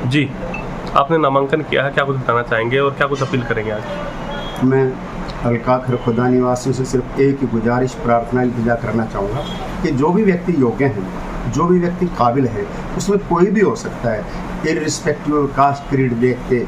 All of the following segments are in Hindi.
जी, आपने नामांकन किया है, क्या कुछ बताना चाहेंगे और क्या कुछ अपील करेंगे आज? मैं हल्का खरखुदा निवासियों से सिर्फ एक ही गुजारिश प्रार्थना इल्तिजा करना चाहूँगा कि जो भी व्यक्ति योग्य हैं, जो भी व्यक्ति काबिल है, उसमें कोई भी हो सकता है, इर्रिस्पेक्टिव ऑफ कास्ट क्रीड देखते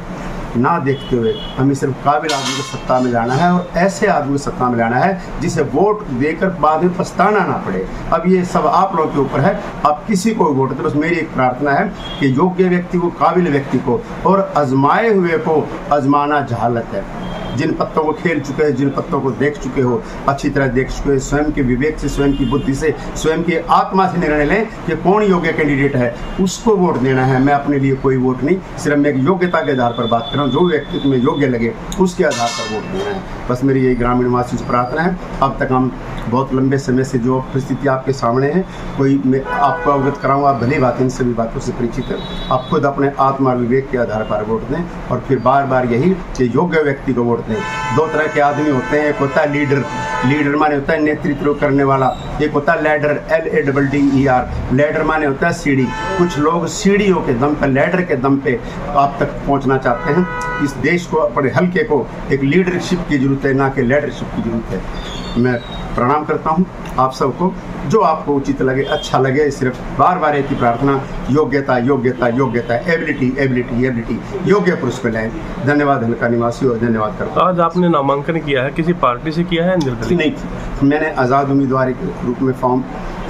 हुए हमें सिर्फ काबिल आदमी को सत्ता में लाना है और ऐसे आदमी को सत्ता में लाना है जिसे वोट देकर बाद में पछताना ना पड़े। अब ये सब आप लोगों के ऊपर है, आप किसी को वोट दें। बस मेरी एक प्रार्थना है कि योग्य व्यक्ति को, काबिल व्यक्ति को और आजमाए हुए को आजमाना जहालत है। जिन पत्तों को खेल चुके हैं, जिन पत्तों को देख चुके हो, अच्छी तरह देख चुके हो, स्वयं के विवेक से, स्वयं की बुद्धि से, स्वयं की आत्मा से निर्णय लें कि कौन योग्य कैंडिडेट है, उसको वोट देना है। मैं अपने लिए कोई वोट नहीं, सिर्फ मैं एक योग्यता के आधार पर बात कर रहा हूँ। जो व्यक्ति तुम्हें योग्य लगे उसके आधार पर वोट देना है। बस मेरी यही ग्रामीण निवासियों से प्रार्थना है। अब तक हम बहुत लंबे समय से जो परिस्थिति आपके सामने है, कोई मैं आपको अवगत कराऊँ, आप भली बात इन सभी बातों से परिचित है। आप खुद अपने आत्मा और विवेक के आधार पर वोट दें और फिर बार बार यही कि योग्य व्यक्ति को वोट दें। दो तरह के आदमी होते हैं, एक होता है लीडर माने होता है नेतृत्व करने वाला, एक होता है लैडर, LADDER। लैडर माने होता है सीढ़ी। कुछ लोग सीढ़ियों के दम पर, लैडर के दम पे आप तक पहुंचना चाहते हैं। इस देश को, अपने हल्के को एक लीडरशिप की जरूरत है, ना कि लैडरशिप की जरूरत है। मैं प्रणाम करता हूं आप सबको। जो आपको उचित लगे, अच्छा लगे, सिर्फ बार बार एक ही प्रार्थना, योग्यता योग्यता योग्यता, एबिलिटी, योग्य पुरुष को लाएं। धन्यवाद हल्का निवासी और धन्यवाद करता हूं। आज आपने नामांकन किया है, किसी पार्टी से किया है? निर्दलीय? नहीं, मैंने आज़ाद उम्मीदवार के रूप में फॉर्म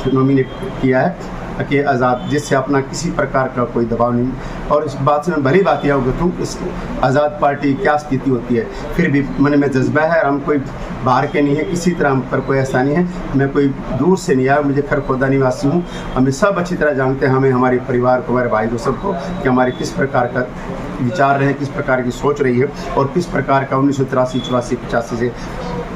नॉमिनेट किया है कि आज़ाद, जिससे अपना किसी प्रकार का कोई दबाव नहीं। और इस बात से मैं भली बात यह अवगत हूँ इस आज़ाद पार्टी क्या स्थिति होती है, फिर भी मन में जज्बा है। और हम कोई बाहर के नहीं है, किसी तरह हम पर कोई ऐसा नहीं है। मैं कोई दूर से नहीं आया, मुझे खरखुदा निवासी हूँ। हमें सब अच्छी तरह जानते हैं, हमें, हमारे परिवार को, हमारे भाई को, सबको, कि हमारे किस प्रकार का विचार रहे, किस प्रकार की सोच रही है और किस प्रकार का 1983, 84, 85 से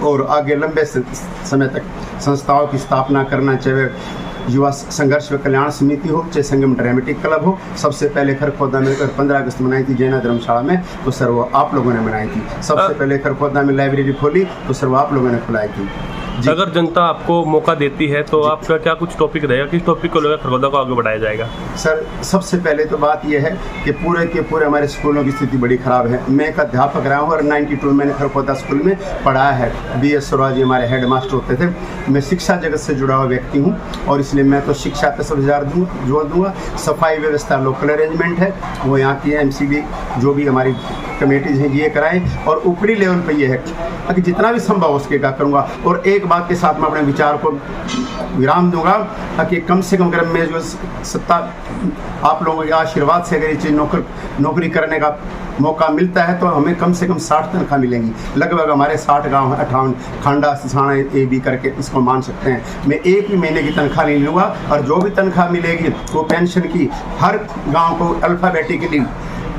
और आगे लंबे समय तक संस्थाओं की स्थापना करना, चाहे युवा संघर्ष व कल्याण समिति हो, चाहे संगम ड्रामेटिक क्लब हो। सबसे पहले खरखुदा में 15 अगस्त मनाई थी जैना धर्मशाला में, तो सर वो आप लोगों ने मनाई थी। सबसे पहले खरखुदा में लाइब्रेरी खोली, तो सर वो आप लोगों ने खुलाई थी। अगर जनता आपको मौका देती है तो आपका क्या कुछ टॉपिक रहेगा, किस टॉपिक को लेकर खरखुदा को आगे बढ़ाया जाएगा? सर सबसे पहले तो बात यह है कि पूरे के पूरे हमारे स्कूलों की स्थिति बड़ी ख़राब है। मैं एक अध्यापक रहा हूँ और 92 मैंने खरखुदा स्कूल में पढ़ाया है। BS स्वराज हमारे हेड मास्टर होते थे। मैं शिक्षा जगत से जुड़ा हुआ व्यक्ति हूँ और इसलिए मैं तो शिक्षा पर सब जोर दूँगा। सफाई व्यवस्था, लोकल अरेंजमेंट है वो यहाँ की MCD जो भी हमारी कमेटीज़ हैं ये कराएं। और ऊपरी लेवल पे ये है कि जितना भी संभव हो सकेगा करूँगा। और एक बात के साथ मैं अपने विचार को विराम दूंगा कि कम से कम अगर मैं जो सत्ता आप लोगों के आशीर्वाद से अगर ये चीज़ नौकरी करने का मौका मिलता है तो हमें कम से कम 60 तनख्वाह मिलेंगी। लगभग हमारे 60 गांव हैं, 58 खांडा सिसाना AB करके इसको मान सकते हैं। मैं एक ही महीने की तनख्वाह नहीं लूँगा और जो भी तनख्वाह मिलेगी वो पेंशन की हर गाँव को अल्फ़ाबेटिकली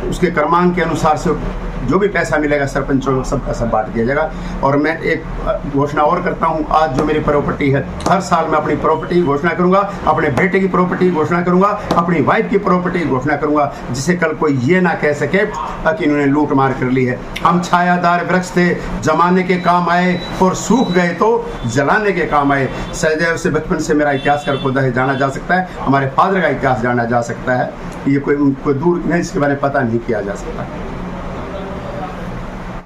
उसके क्रमांक के अनुसार से जो भी पैसा मिलेगा सरपंचों को सबका सब बांट दिया जाएगा। और मैं एक घोषणा और करता हूँ, आज जो मेरी प्रॉपर्टी है, हर साल मैं अपनी प्रॉपर्टी घोषणा करूँगा, अपने बेटे की प्रॉपर्टी घोषणा करूँगा, अपनी वाइफ की प्रॉपर्टी घोषणा करूँगा, जिससे कल कोई ये ना कह सके कि इन्होंने लूट मार कर ली है। हम छायादार वृक्ष थे, जमाने के काम आए और सूख गए तो जलाने के काम आए। सहदेव से बचपन से मेरा इतिहास खरखुदा है जाना जा सकता है, हमारे फादर का इतिहास जाना जा सकता है। ये कोई दूर नहीं, इसके बारे में पता नहीं किया जा सकता।